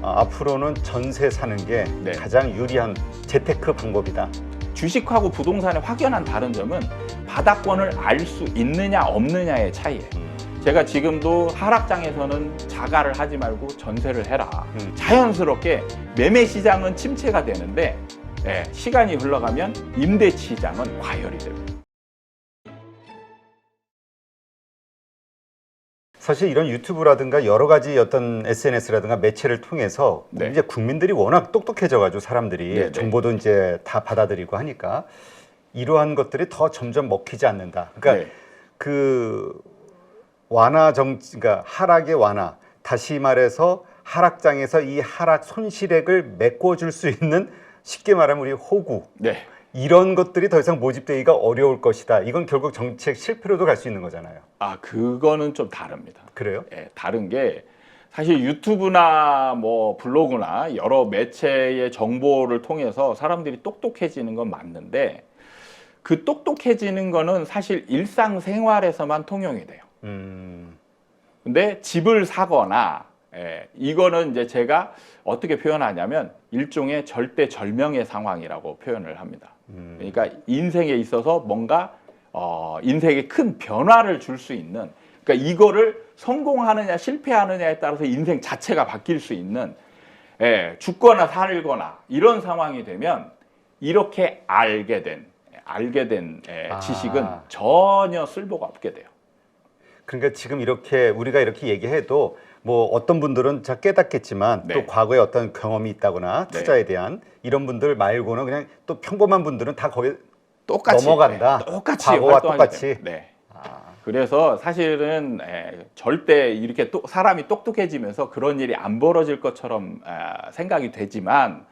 앞으로는 전세 사는 게 네. 가장 유리한 재테크 방법이다. 주식하고 부동산의 확연한 다른 점은 바닥권을 알 수 있느냐 없느냐의 차이예요. 제가 지금도 하락장에서는 자가를 하지 말고 전세를 해라. 자연스럽게 매매 시장은 침체가 되는데 시간이 흘러가면 임대 시장은 과열이 됩니다. 사실 이런 유튜브라든가 여러 가지 어떤 SNS라든가 매체를 통해서 네. 이제 국민들이 워낙 똑똑해져가지고 사람들이 네, 네. 정보도 이제 다 받아들이고 하니까 이러한 것들이 더 점점 먹히지 않는다. 그러니까 네. 그 그러니까 하락의 완화. 다시 말해서 하락장에서 이 하락 손실액을 메꿔줄 수 있는 쉽게 말하면 우리 호구. 네. 이런 것들이 더 이상 모집되기가 어려울 것이다. 이건 결국 정책 실패로도 갈 수 있는 거잖아요. 그거는 좀 다릅니다. 그래요? 다른 게 사실 유튜브나 뭐 블로그나 여러 매체의 정보를 통해서 사람들이 똑똑해지는 건 맞는데 그 똑똑해지는 거는 사실 일상생활에서만 통용이 돼요. 근데 집을 사거나 이거는 이제 제가 어떻게 표현하냐면 일종의 절대절명의 상황이라고 표현을 합니다. 그러니까 인생에 있어서 뭔가 인생에 큰 변화를 줄 수 있는, 그러니까 이거를 성공하느냐 실패하느냐에 따라서 인생 자체가 바뀔 수 있는 죽거나 살거나 이런 상황이 되면 이렇게 알게 된 지식은 전혀 쓸모가 없게 돼요. 그러니까 지금 이렇게 우리가 이렇게 얘기해도 뭐 어떤 분들은 자 깨닫겠지만 네. 또 과거에 어떤 경험이 있다거나 네. 투자에 대한 이런 분들 말고는 그냥 또 평범한 분들은 다 거기 똑같이 넘어간다. 똑같이 과거와 활동하게 똑같이. 됩니다. 네. 그래서 사실은 절대 이렇게 사람이 똑똑해지면서 그런 일이 안 벌어질 것처럼 생각이 되지만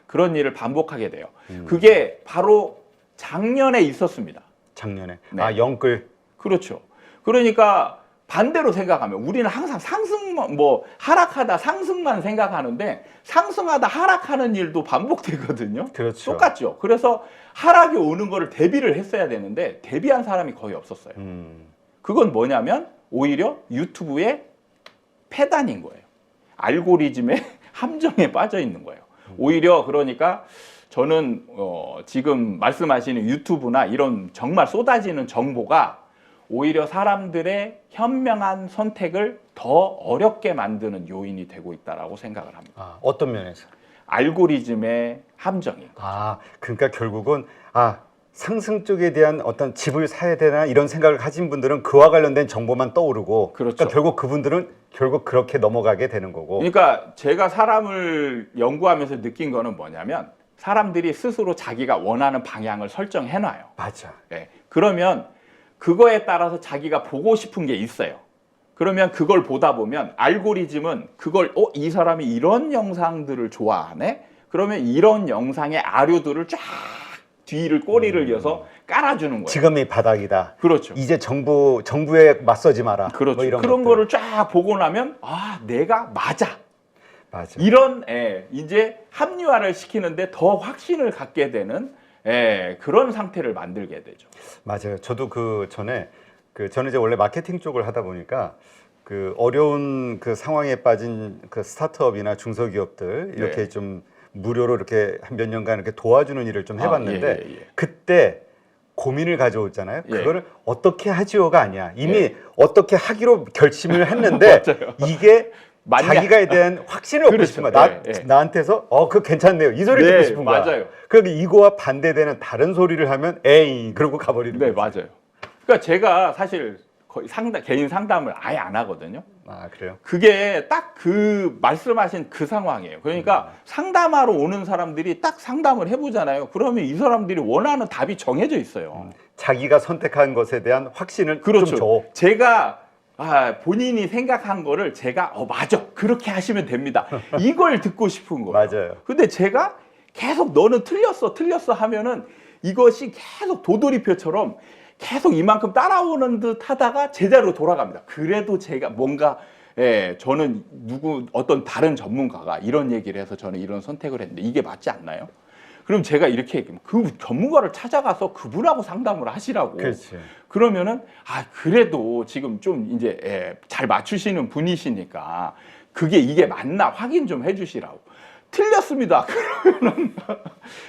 그런 일을 반복하게 돼요. 그게 바로 작년에 있었습니다. 작년에. 네. 영끌. 그렇죠. 그러니까 반대로 생각하면 우리는 항상 하락하다 상승만 생각하는데 상승하다 하락하는 일도 반복되거든요. 그렇죠. 똑같죠. 그래서 하락이 오는 거를 대비를 했어야 되는데 대비한 사람이 거의 없었어요. 그건 뭐냐면 오히려 유튜브의 폐단인 거예요. 알고리즘의 함정에 빠져 있는 거예요. 오히려 그러니까 저는 지금 말씀하시는 유튜브나 이런 정말 쏟아지는 정보가 오히려 사람들의 현명한 선택을 더 어렵게 만드는 요인이 되고 있다고 생각을 합니다. 어떤 면에서? 알고리즘의 함정이. 그러니까 결국은 상승 쪽에 대한 어떤 집을 사야 되나 이런 생각을 가진 분들은 그와 관련된 정보만 떠오르고 그렇죠. 그러니까 결국 그분들은 결국 그렇게 넘어가게 되는 거고. 그러니까 제가 사람을 연구하면서 느낀 거는 뭐냐면 사람들이 스스로 자기가 원하는 방향을 설정해 놔요. 맞아. 그러면 그거에 따라서 자기가 보고 싶은 게 있어요. 그러면 그걸 보다 보면 알고리즘은 그걸 이 사람이 이런 영상들을 좋아하네? 그러면 이런 영상의 아류들을 쫙 뒤를 꼬리를 이어서 깔아주는 거예요. 지금이 바닥이다. 그렇죠. 이제 정부에 맞서지 마라. 그렇죠. 뭐 이런 그런 것들. 거를 쫙 보고 나면 내가 맞아. 맞아. 이런 이제 합리화를 시키는데 더 확신을 갖게 되는 그런 상태를 만들게 되죠. 맞아요. 저도 저는 이제 원래 마케팅 쪽을 하다 보니까 어려운 상황에 빠진 스타트업이나 중소기업들 이렇게 좀 무료로 이렇게 한 몇 년간 이렇게 도와주는 일을 좀 해봤는데 그때 고민을 가져오잖아요. 그거를 어떻게 하지요가 아니야. 이미 어떻게 하기로 결심을 했는데 이게 자기가에 대한 확신을 얻고 싶은 거야. 나한테서 그거 괜찮네요. 이 소리를 듣고 싶은 거야. 맞아요. 그런데 이거와 반대되는 다른 소리를 하면 에이 그러고 가버리는 거예요. 맞아요. 그러니까 제가 사실 거의 개인 상담을 아예 안 하거든요. 그래요? 그게 딱 말씀하신 그 상황이에요. 그러니까 상담하러 오는 사람들이 딱 상담을 해보잖아요. 그러면 이 사람들이 원하는 답이 정해져 있어요. 자기가 선택한 것에 대한 확신을 좀 줘. 제가 본인이 생각한 거를 제가 맞아 그렇게 하시면 됩니다. 이걸 듣고 싶은 거예요. 맞아요. 근데 제가 계속 너는 틀렸어 하면은 이것이 계속 도돌이표처럼 계속 이만큼 따라오는 듯 하다가 제자리로 돌아갑니다. 그래도 제가 뭔가 저는 어떤 다른 전문가가 이런 얘기를 해서 저는 이런 선택을 했는데 이게 맞지 않나요? 그럼 제가 이렇게 얘기하면 그 전문가를 찾아가서 그분하고 상담을 하시라고. 그렇지. 그러면은 그래도 지금 좀 이제 잘 맞추시는 분이시니까 그게 이게 맞나 확인 좀 해주시라고. 틀렸습니다. 그러면은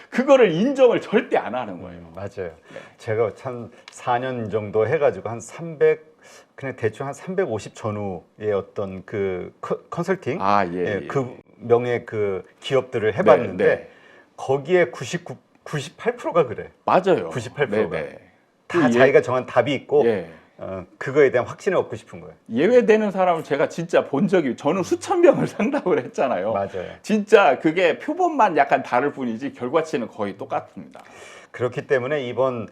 그거를 인정을 절대 안 하는 거예요. 맞아요. 네. 제가 참 4년 정도 해가지고 한 300, 그냥 대충 한 350 전후의 어떤 그 컨설팅, 그 명의 그 기업들을 해봤는데 네, 네. 거기에 98%가 그래. 맞아요. 98%가 네, 네. 다 자기가 정한 답이 있고 예. 그거에 대한 확신을 얻고 싶은 거예요. 예외되는 사람을 제가 진짜 본 적이, 저는 수천 명을 상담을 했잖아요. 맞아요. 진짜 그게 표본만 약간 다를 뿐이지 결과치는 거의 똑같습니다. 그렇기 때문에 이번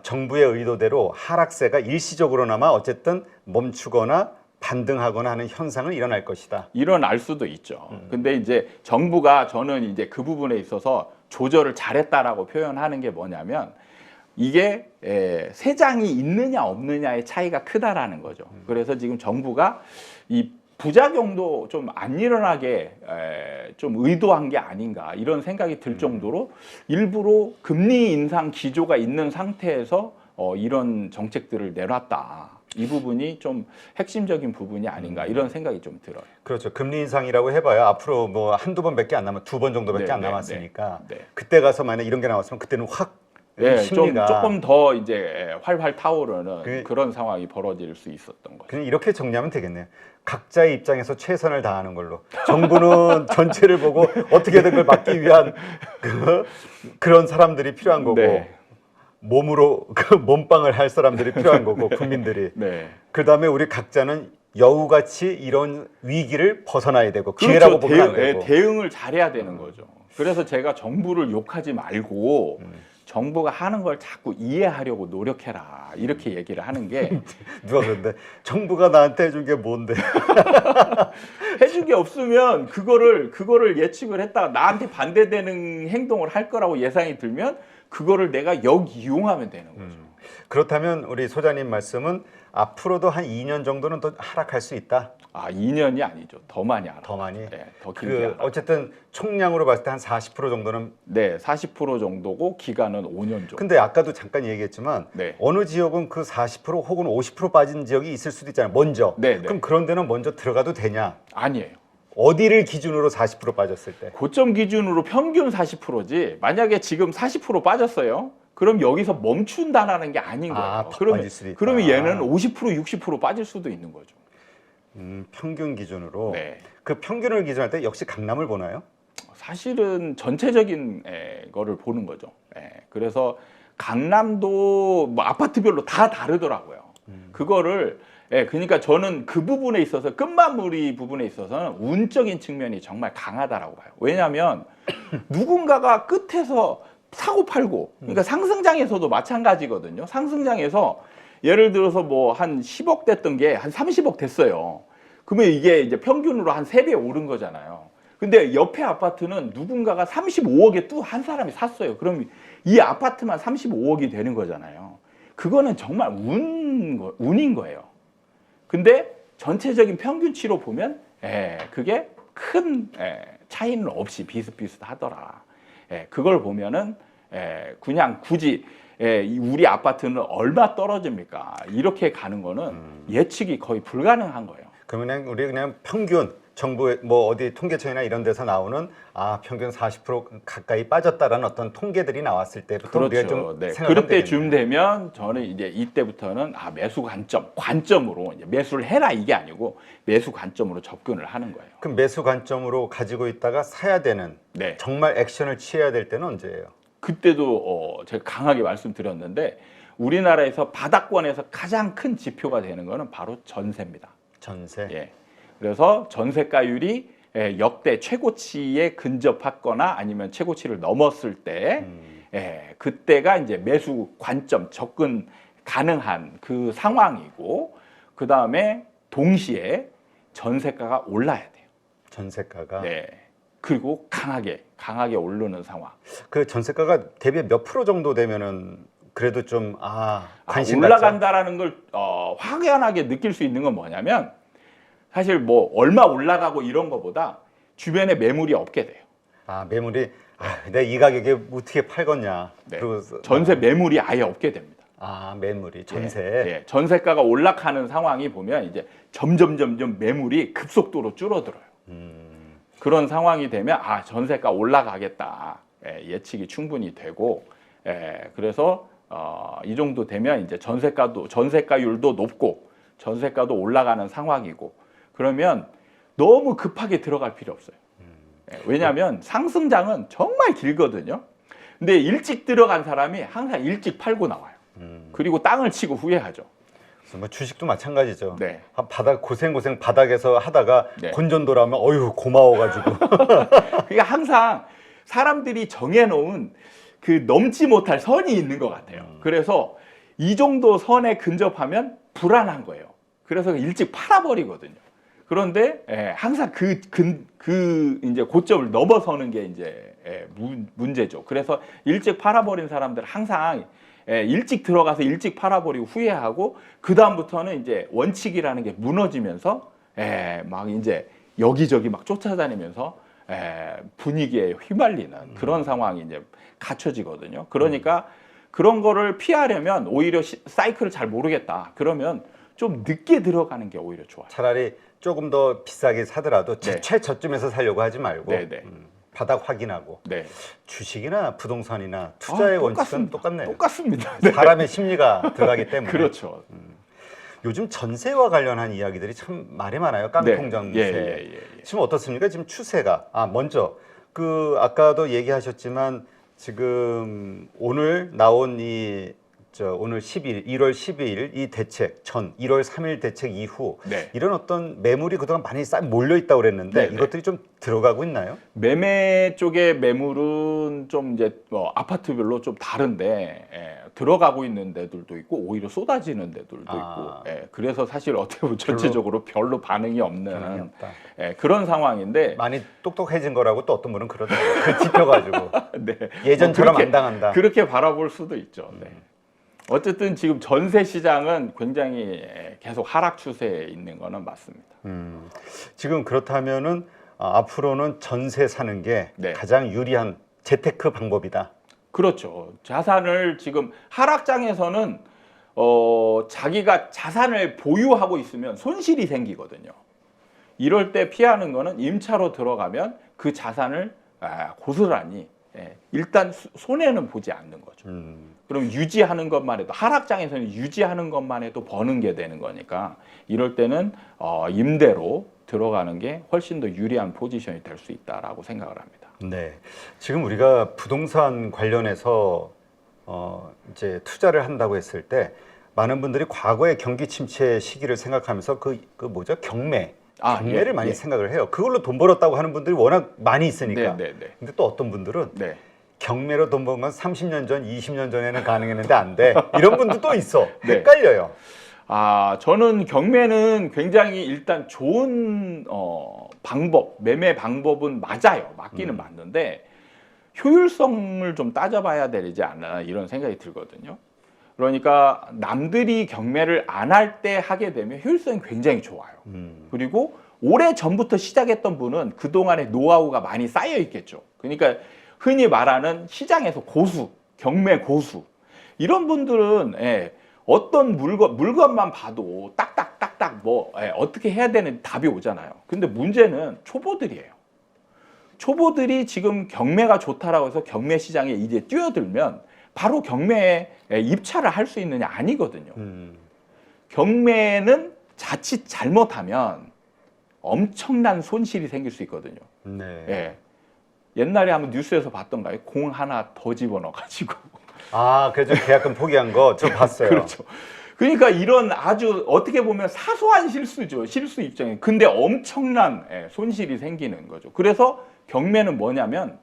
정부의 의도대로 하락세가 일시적으로나마 어쨌든 멈추거나 반등하거나 하는 현상은 일어날 것이다. 일어날 수도 있죠. 근데 이제 정부가, 저는 이제 그 부분에 있어서 조절을 잘했다라고 표현하는 게 뭐냐면, 이게 세장이 있느냐 없느냐의 차이가 크다라는 거죠. 그래서 지금 정부가 이 부작용도 좀 안 일어나게 좀 의도한 게 아닌가, 이런 생각이 들 정도로 일부러 금리 인상 기조가 있는 상태에서 이런 정책들을 내놨다. 이 부분이 좀 핵심적인 부분이 아닌가, 이런 생각이 좀 들어요. 그렇죠. 금리 인상이라고 해봐야 앞으로 뭐 한두 번밖에 안 남았, 2번 정도밖에 네, 안 네, 남았으니까 네. 그때 가서 만약 이런 게 나왔으면 그때는 확 심리가 조금 더 이제 활활 타오르는 그런 상황이 벌어질 수 있었던 거죠. 그냥 이렇게 정리하면 되겠네요. 각자의 입장에서 최선을 다하는 걸로. 정부는 전체를 보고 어떻게든 그걸 막기 위한 그런 사람들이 필요한 거고, 네. 몸으로 그 몸빵을 할 사람들이 필요한 거고, 국민들이. 네. 그다음에 우리 각자는 여우같이 이런 위기를 벗어나야 되고, 기회라고 보면 안 되고. 대응을 잘해야 되는 거죠. 그래서 제가 정부를 욕하지 말고 정부가 하는 걸 자꾸 이해하려고 노력해라, 이렇게 얘기를 하는 게 누가 그런데 정부가 나한테 해준 게 뭔데? 해준 게 없으면 그거를 예측을 했다가 나한테 반대되는 행동을 할 거라고 예상이 들면 그거를 내가 역이용하면 되는 거죠. 그렇다면 우리 소장님 말씀은 앞으로도 한 2년 정도는 더 하락할 수 있다. 아, 2년이 아니죠. 더 많이 알아. 더 많이. 네, 더 길게 알아. 어쨌든 총량으로 봤을 때 한 40% 정도는. 네, 40% 정도고 기간은 5년 정도. 근데 아까도 잠깐 얘기했지만 네. 어느 지역은 그 40% 혹은 50% 빠진 지역이 있을 수도 있잖아요. 먼저. 네, 그럼 그런 데는 먼저 들어가도 되냐? 아니에요. 어디를 기준으로 40% 빠졌을 때? 고점 기준으로 평균 40%지. 만약에 지금 40% 빠졌어요. 그럼 여기서 멈춘다라는 게 아닌 거예요. 더 빠질 수도 있다. 그러면 얘는 50%, 60% 빠질 수도 있는 거죠. 평균 기준으로. 네. 그 평균을 기준할 때 역시 강남을 보나요? 사실은 전체적인 거를 보는 거죠. 그래서 강남도 뭐 아파트별로 다 다르더라고요. 그거를 그러니까 저는 그 부분에 있어서 끝마무리 부분에 있어서는 운적인 측면이 정말 강하다라고 봐요. 왜냐하면 누군가가 끝에서 사고 팔고, 그러니까 상승장에서도 마찬가지거든요. 상승장에서 예를 들어서 뭐 한 10억 됐던 게 한 30억 됐어요. 그러면 이게 이제 평균으로 한 3배 오른 거잖아요. 근데 옆에 아파트는 누군가가 35억에 또 한 사람이 샀어요. 그럼 이 아파트만 35억이 되는 거잖아요. 그거는 정말 운인 거예요. 근데 전체적인 평균치로 보면 그게 큰 차이는 없이 비슷비슷하더라. 그걸 보면은 그냥 굳이 우리 아파트는 얼마 떨어집니까? 이렇게 가는 거는 예측이 거의 불가능한 거예요. 그러면 우리 그냥 평균 정부 뭐 어디 통계청이나 이런 데서 나오는 평균 40% 가까이 빠졌다라는 어떤 통계들이 나왔을 때부터 우리가 좀 생각하면 그때쯤 되면 저는 이제 이때부터는 매수 관점으로 이제 매수를 해라, 이게 아니고 매수 관점으로 접근을 하는 거예요. 그럼 매수 관점으로 가지고 있다가 사야 되는 정말 액션을 취해야 될 때는 언제예요? 그때도 제가 강하게 말씀드렸는데 우리나라에서 바닥권에서 가장 큰 지표가 되는 거는 바로 전세입니다. 전세. 그래서 전세가율이 역대 최고치에 근접하거나 아니면 최고치를 넘었을 때 그때가 이제 매수 관점 접근 가능한 그 상황이고, 그 다음에 동시에 전세가가 올라야 돼요. 전세가가. 그리고 강하게 오르는 상황. 그 전세가가 대비 몇 프로 정도 되면은 그래도 좀 관심 올라간다라는 걸 확연하게 느낄 수 있는 건 뭐냐면, 사실 뭐 얼마 올라가고 이런 거보다 주변에 매물이 없게 돼요. 매물이 내가 이 가격에 어떻게 팔겠냐. 그리고 전세 매물이 아예 없게 됩니다. 매물이 전세. 전세가가 올라가는 상황이 보면 이제 점점 매물이 급속도로 줄어들어요. 그런 상황이 되면 전세가 올라가겠다. 예측이 충분히 되고 그래서 이 정도 되면 이제 전세가율도 높고 전세가도 올라가는 상황이고 그러면 너무 급하게 들어갈 필요 없어요. 왜냐하면 상승장은 정말 길거든요. 근데 일찍 들어간 사람이 항상 일찍 팔고 나와요. 그리고 땅을 치고 후회하죠. 뭐 주식도 마찬가지죠. 네. 바닥 고생 바닥에서 하다가 네. 본전 돌아오면 어휴 고마워가지고. 그러니까 항상 사람들이 정해놓은 그 넘지 못할 선이 있는 것 같아요. 그래서 이 정도 선에 근접하면 불안한 거예요. 그래서 일찍 팔아버리거든요. 그런데 항상 그 이제 고점을 넘어서는 게 이제 문제죠. 그래서 일찍 팔아버린 사람들 항상 일찍 들어가서 일찍 팔아버리고 후회하고 그 다음부터는 이제 원칙이라는 게 무너지면서 막 이제 여기저기 막 쫓아다니면서 분위기에 휘말리는 그런 상황이 이제 갖춰지거든요. 그러니까 그런 거를 피하려면 오히려 사이클을 잘 모르겠다. 그러면 좀 늦게 들어가는 게 오히려 좋아요. 차라리 조금 더 비싸게 사더라도 네. 최저점에서 사려고 하지 말고 네네. 바닥 확인하고. 네. 주식이나 부동산이나 투자의 원칙은 똑같네요. 똑같습니다. 사람의 심리가 들어가기 때문에. 그렇죠. 요즘 전세와 관련한 이야기들이 참 말이 많아요. 깡통 전세. 예. 지금 어떻습니까? 지금 추세가 먼저 아까도 얘기하셨지만 지금 오늘 나온 오늘 1월 12일 이 대책 전 1월 3일 대책 이후 네. 이런 어떤 매물이 그동안 많이 몰려 있다고 그랬는데 네. 이것들이 좀 들어가고 있나요? 매매 쪽의 매물은 좀 이제 아파트별로 좀 다른데 들어가고 있는 데들도 있고 오히려 쏟아지는 데들도 있고 그래서 사실 어떻게 보면 전체적으로 별로 반응이 없는 그런 상황인데 많이 똑똑해진 거라고 또 어떤 분은 그러더라고요. 그 짚혀가지고 네. 예전처럼 안 당한다. 그렇게 바라볼 수도 있죠. 네. 어쨌든 지금 전세 시장은 굉장히 계속 하락 추세에 있는 거는 맞습니다. 지금 그렇다면은 앞으로는 전세 사는 게 네. 가장 유리한 재테크 방법이다. 그렇죠. 자산을 지금 하락장에서는 자기가 자산을 보유하고 있으면 손실이 생기거든요. 이럴 때 피하는 거는 임차로 들어가면 그 자산을 고스란히 일단 손해는 보지 않는 거죠. 그럼 유지하는 것만 해도 하락장에서는 유지하는 것만 해도 버는 게 되는 거니까 이럴 때는 임대로 들어가는 게 훨씬 더 유리한 포지션이 될 수 있다라고 생각을 합니다. 네, 지금 우리가 부동산 관련해서 이제 투자를 한다고 했을 때 많은 분들이 과거의 경기 침체 시기를 생각하면서 그 뭐죠? 경매를 많이 생각을 해요. 그걸로 돈 벌었다고 하는 분들이 워낙 많이 있으니까. 근데 또 어떤 분들은 경매로 돈 번 건 30년 전, 20년 전에는 가능했는데 안 돼. 이런 분도 또 있어. 헷갈려요. 저는 경매는 굉장히 일단 좋은 매매 방법은 맞아요. 맞기는 맞는데 효율성을 좀 따져봐야 되지 않나 이런 생각이 들거든요. 그러니까 남들이 경매를 안 할 때 하게 되면 효율성이 굉장히 좋아요. 그리고 오래 전부터 시작했던 분은 그동안의 노하우가 많이 쌓여 있겠죠. 그러니까 흔히 말하는 시장에서 고수, 경매 고수 이런 분들은 어떤 물건만 봐도 딱딱딱딱 어떻게 해야 되는 답이 오잖아요. 근데 문제는 초보들이에요. 초보들이 지금 경매가 좋다라고 해서 경매 시장에 이제 뛰어들면 바로 경매에 입찰을 할 수 있느냐 아니거든요. 경매는 자칫 잘못하면 엄청난 손실이 생길 수 있거든요. 옛날에 한번 뉴스에서 봤던가요? 공 하나 더 집어넣어가지고. 그래서 계약금 포기한 거 저 봤어요. 그렇죠. 그러니까 이런 아주 어떻게 보면 사소한 실수죠. 실수 입장에. 근데 엄청난 손실이 생기는 거죠. 그래서 경매는 뭐냐면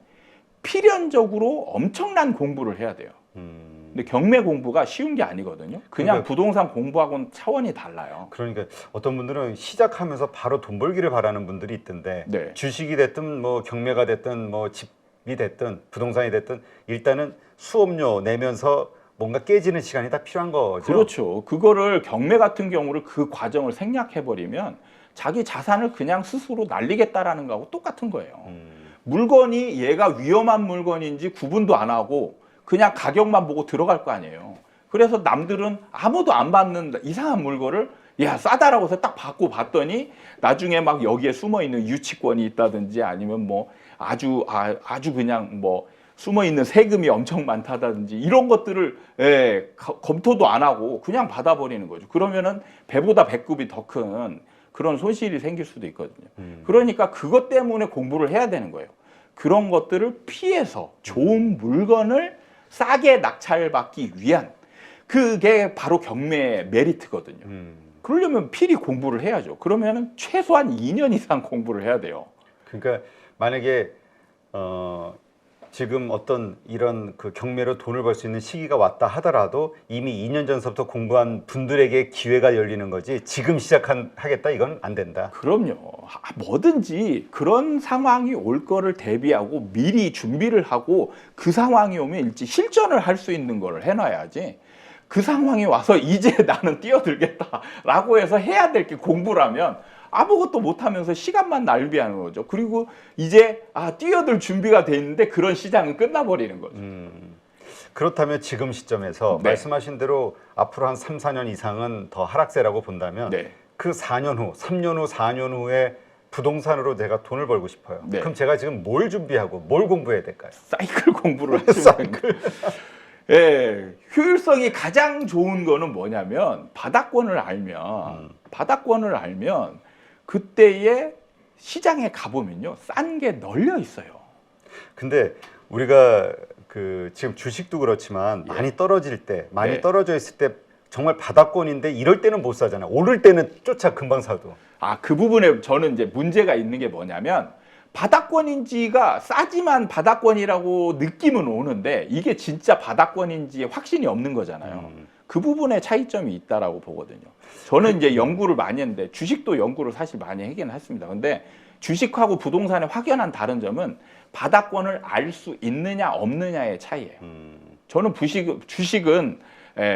필연적으로 엄청난 공부를 해야 돼요. 근데 경매 공부가 쉬운 게 아니거든요. 그냥 부동산 공부하고는 차원이 달라요. 그러니까 어떤 분들은 시작하면서 바로 돈 벌기를 바라는 분들이 있던데 주식이 됐든 뭐 경매가 됐든 뭐 집이 됐든 부동산이 됐든 일단은 수업료 내면서 뭔가 깨지는 시간이 다 필요한 거죠. 그렇죠. 그거를 경매 같은 경우를 그 과정을 생략해버리면 자기 자산을 그냥 스스로 날리겠다라는 거하고 똑같은 거예요. 물건이 얘가 위험한 물건인지 구분도 안 하고 그냥 가격만 보고 들어갈 거 아니에요. 그래서 남들은 아무도 안 받는 이상한 물건을 야 싸다라고 해서 딱 받고 봤더니 나중에 막 여기에 숨어 있는 유치권이 있다든지 아니면 뭐 아주 그냥 뭐 숨어 있는 세금이 엄청 많다든지 이런 것들을 검토도 안 하고 그냥 받아버리는 거죠. 그러면은 배보다 배꼽이 더 큰 그런 손실이 생길 수도 있거든요. 그러니까 그것 때문에 공부를 해야 되는 거예요. 그런 것들을 피해서 좋은 물건을 싸게 낙찰받기 위한 그게 바로 경매의 메리트거든요. 그러려면 필히 공부를 해야죠. 그러면은 최소한 2년 이상 공부를 해야 돼요. 그러니까 만약에 지금 어떤 이런 그 경매로 돈을 벌 수 있는 시기가 왔다 하더라도 이미 2년 전서부터 공부한 분들에게 기회가 열리는 거지 지금 하겠다 이건 안 된다. 그럼요. 뭐든지 그런 상황이 올 거를 대비하고 미리 준비를 하고 그 상황이 오면 일찍 실전을 할 수 있는 걸 해놔야지. 그 상황이 와서 이제 나는 뛰어들겠다라고 해서 해야 될 게 공부라면 아무것도 못하면서 시간만 낭비하는 거죠. 그리고 이제 뛰어들 준비가 돼 있는데 그런 시장은 끝나버리는 거죠. 그렇다면 지금 시점에서 네. 말씀하신 대로 앞으로 한 3, 4년 이상은 더 하락세라고 본다면 네. 그 4년 후, 3년 후, 4년 후에 부동산으로 제가 돈을 벌고 싶어요. 네. 그럼 제가 지금 뭘 준비하고 뭘 공부해야 될까요? 사이클 공부를 하시면 예, 효율성이 가장 좋은 거는 뭐냐면 바닥권을 알면 그때의 시장에 가보면요 싼 게 널려 있어요. 근데 우리가 그 지금 주식도 그렇지만 많이 떨어질 때, 많이 네. 떨어져 있을 때 정말 바닥권인데 이럴 때는 못 사잖아요. 오를 때는 쫓아 금방 사도. 그 부분에 저는 이제 문제가 있는 게 뭐냐면 바닥권인지가 싸지만 바닥권이라고 느낌은 오는데 이게 진짜 바닥권인지 확신이 없는 거잖아요. 그 부분에 차이점이 있다라고 보거든요. 저는 이제 연구를 많이 했는데 주식도 연구를 사실 많이 하긴 했습니다. 근데 주식하고 부동산의 확연한 다른 점은 바닥권을 알 수 있느냐 없느냐의 차이예요. 저는 주식은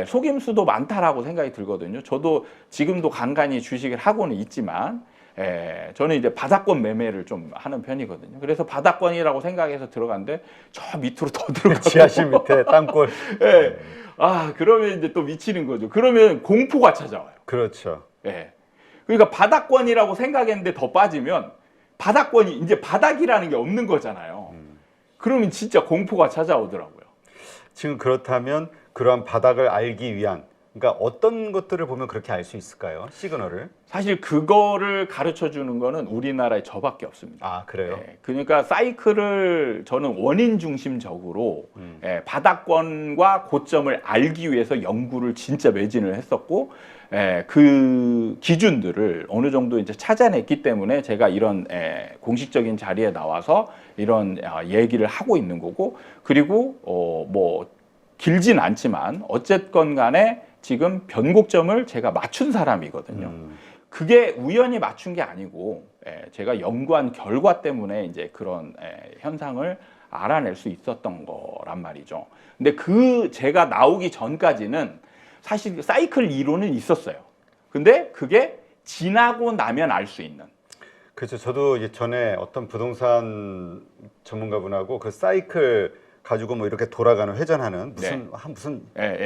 속임수도 많다라고 생각이 들거든요. 저도 지금도 간간히 주식을 하고는 있지만 저는 이제 바닥권 매매를 좀 하는 편이거든요. 그래서 바닥권이라고 생각해서 들어갔는데 저 밑으로 더 들어가고 지하실 밑에 땅굴. 그러면 이제 또 미치는 거죠. 그러면 공포가 찾아와요. 그렇죠. 그러니까 바닥권이라고 생각했는데 더 빠지면 바닥권이 이제 바닥이라는 게 없는 거잖아요. 그러면 진짜 공포가 찾아오더라고요. 지금 그렇다면 그러한 바닥을 알기 위한 그러니까 어떤 것들을 보면 그렇게 알 수 있을까요? 시그널을? 사실 그거를 가르쳐 주는 거는 우리나라에 저밖에 없습니다. 그래요? 그러니까 사이클을 저는 원인 중심적으로 바닥권과 고점을 알기 위해서 연구를 진짜 매진을 했었고 그 기준들을 어느 정도 이제 찾아냈기 때문에 제가 이런 공식적인 자리에 나와서 이런 얘기를 하고 있는 거고 그리고 뭐 길진 않지만 어쨌건 간에 지금 변곡점을 제가 맞춘 사람이거든요. 그게 우연히 맞춘 게 아니고 제가 연구한 결과 때문에 이제 그런 현상을 알아낼 수 있었던 거란 말이죠. 근데 제가 나오기 전까지는 사실 사이클 이론은 있었어요. 근데 그게 지나고 나면 알 수 있는. 그렇죠. 저도 이제 전에 어떤 부동산 전문가분하고 그 사이클 가지고 뭐 이렇게 돌아가는 회전하는 무슨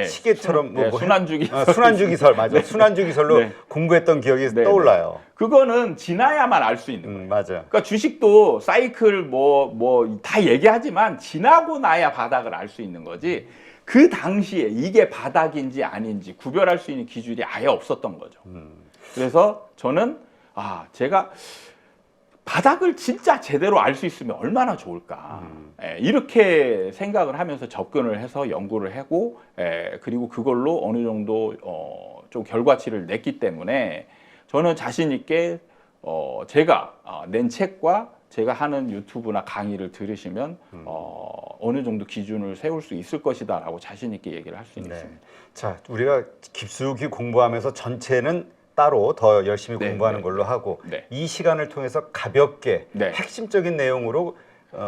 시계처럼 순환주기 순환주기설 맞아. 순환주기설로 공부했던 기억이 떠올라요. 그거는 지나야만 알 수 있는 거예요. 맞아. 그러니까 주식도 사이클 뭐 다 얘기하지만 지나고 나야 바닥을 알 수 있는 거지. 그 당시에 이게 바닥인지 아닌지 구별할 수 있는 기준이 아예 없었던 거죠. 그래서 저는 제가 바닥을 진짜 제대로 알 수 있으면 얼마나 좋을까. 이렇게 생각을 하면서 접근을 해서 연구를 하고 그리고 그걸로 어느 정도 좀 결과치를 냈기 때문에 저는 자신 있게 제가 낸 책과 제가 하는 유튜브나 강의를 들으시면 어느 정도 기준을 세울 수 있을 것이다라고 자신 있게 얘기를 할 수 있습니다. 자, 우리가 깊숙이 공부하면서 전체는 따로 더 열심히 공부하는 걸로 하고 이 시간을 통해서 가볍게 핵심적인 내용으로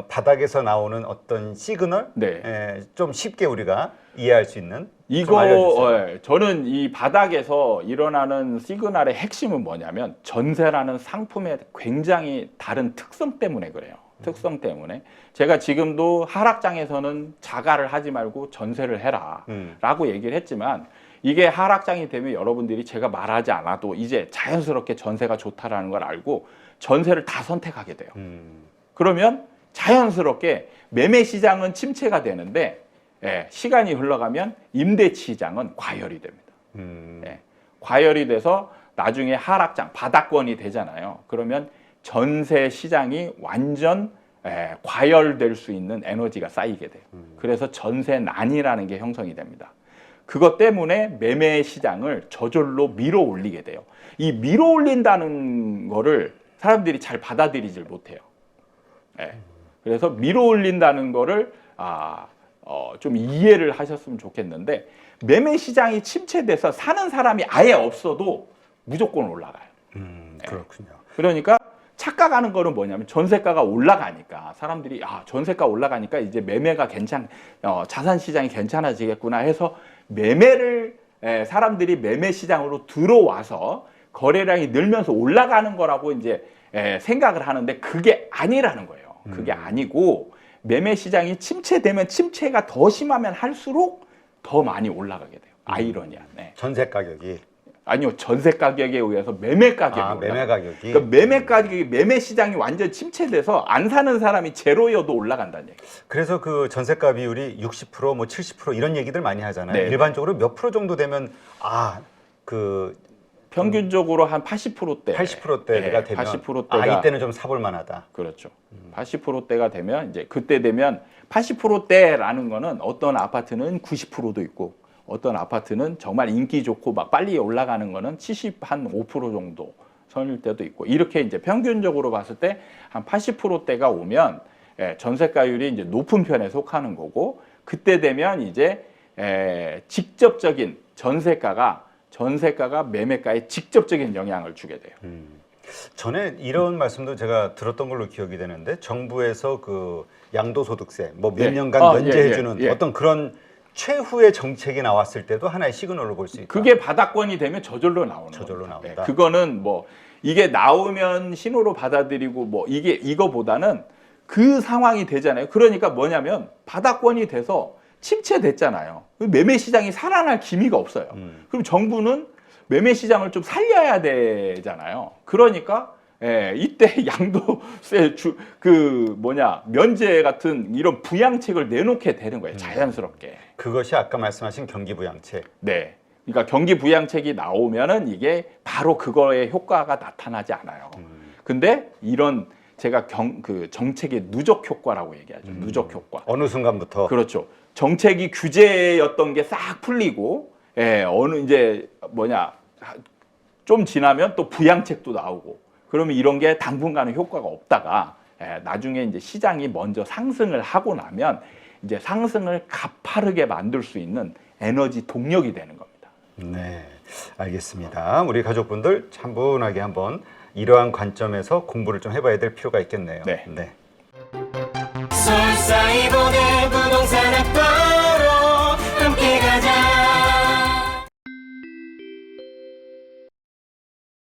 바닥에서 나오는 어떤 시그널 좀 쉽게 우리가 이해할 수 있는 저는 이 바닥에서 일어나는 시그널의 핵심은 뭐냐면 전세라는 상품의 굉장히 다른 특성 때문에 그래요. 특성 때문에 제가 지금도 하락장에서는 자가를 하지 말고 전세를 해라 라고 얘기를 했지만 이게 하락장이 되면 여러분들이 제가 말하지 않아도 이제 자연스럽게 전세가 좋다라는 걸 알고 전세를 다 선택하게 돼요. 그러면 자연스럽게 매매 시장은 침체가 되는데 시간이 흘러가면 임대 시장은 과열이 됩니다. 과열이 돼서 나중에 하락장, 바닥권이 되잖아요. 그러면 전세 시장이 완전 과열될 수 있는 에너지가 쌓이게 돼요. 그래서 전세난이라는 게 형성이 됩니다. 그것 때문에 매매 시장을 저절로 밀어 올리게 돼요. 이 밀어 올린다는 거를 사람들이 잘 받아들이질 못해요. 그래서 밀어 올린다는 거를 좀 이해를 하셨으면 좋겠는데, 매매 시장이 침체돼서 사는 사람이 아예 없어도 무조건 올라가요. 그렇군요. 그러니까 착각하는 거는 뭐냐면 전세가가 올라가니까 사람들이 전세가 올라가니까 이제 매매가 자산 시장이 괜찮아지겠구나 해서 매매를 사람들이 매매 시장으로 들어와서 거래량이 늘면서 올라가는 거라고 이제 생각을 하는데 그게 아니라는 거예요. 그게 아니고 매매 시장이 침체되면 침체가 더 심하면 할수록 더 많이 올라가게 돼요. 아이러니한. 전세 가격이 아니요, 전세 가격에 의해서 매매 가격이 올라가요. 매매 가격이 그러니까 매매 가격이 매매 시장이 완전 침체돼서 안 사는 사람이 제로여도 올라간다는 얘기예요. 그래서 그 전세가 비율이 60% 뭐 70% 이런 얘기들 많이 하잖아요. 네. 일반적으로 몇 프로 정도 되면 평균적으로 한 80%대. 80%대가 되면 80%대가 이때는 좀 사볼 만하다. 그렇죠. 80%대가 되면 이제 그때 되면 80%대라는 거는 어떤 아파트는 90%도 있고 어떤 아파트는 정말 인기 좋고 막 빨리 올라가는 거는 75% 정도 선일 때도 있고, 이렇게 이제 평균적으로 봤을 때 한 80%대가 오면 전세가율이 이제 높은 편에 속하는 거고, 그때 되면 이제 직접적인 전세가가 매매가에 직접적인 영향을 주게 돼요. 전에 이런 말씀도 제가 들었던 걸로 기억이 되는데, 정부에서 그 양도소득세 뭐 몇 년간 면제해주는 어떤 그런 최후의 정책이 나왔을 때도 하나의 시그널로 볼 수 있다. 그게 바닥권이 되면 저절로 나오는 거예요. 저절로 나온다. 그거는 뭐 이게 나오면 신호로 받아들이고 뭐 이거보다는 그 상황이 되잖아요. 그러니까 뭐냐면 바닥권이 돼서 침체됐잖아요. 매매 시장이 살아날 기미가 없어요. 그럼 정부는 매매 시장을 좀 살려야 되잖아요. 그러니까 이때 양도세 면제 같은 이런 부양책을 내놓게 되는 거예요. 자연스럽게. 그것이 아까 말씀하신 경기부양책. 네. 그러니까 경기 부양책이 나오면은 이게 바로 그거의 효과가 나타나지 않아요. 근데 이런 제가 정책의 누적 효과라고 얘기하죠. 누적 효과. 어느 순간부터. 그렇죠. 정책이 규제였던 게 싹 풀리고, 좀 지나면 또 부양책도 나오고, 그러면 이런 게 당분간은 효과가 없다가 나중에 이제 시장이 먼저 상승을 하고 나면 이제 상승을 가파르게 만들 수 있는 에너지 동력이 되는 겁니다. 네, 알겠습니다. 우리 가족분들 차분하게 한번 이러한 관점에서 공부를 좀 해봐야 될 필요가 있겠네요. 네. 네. 솔사이보네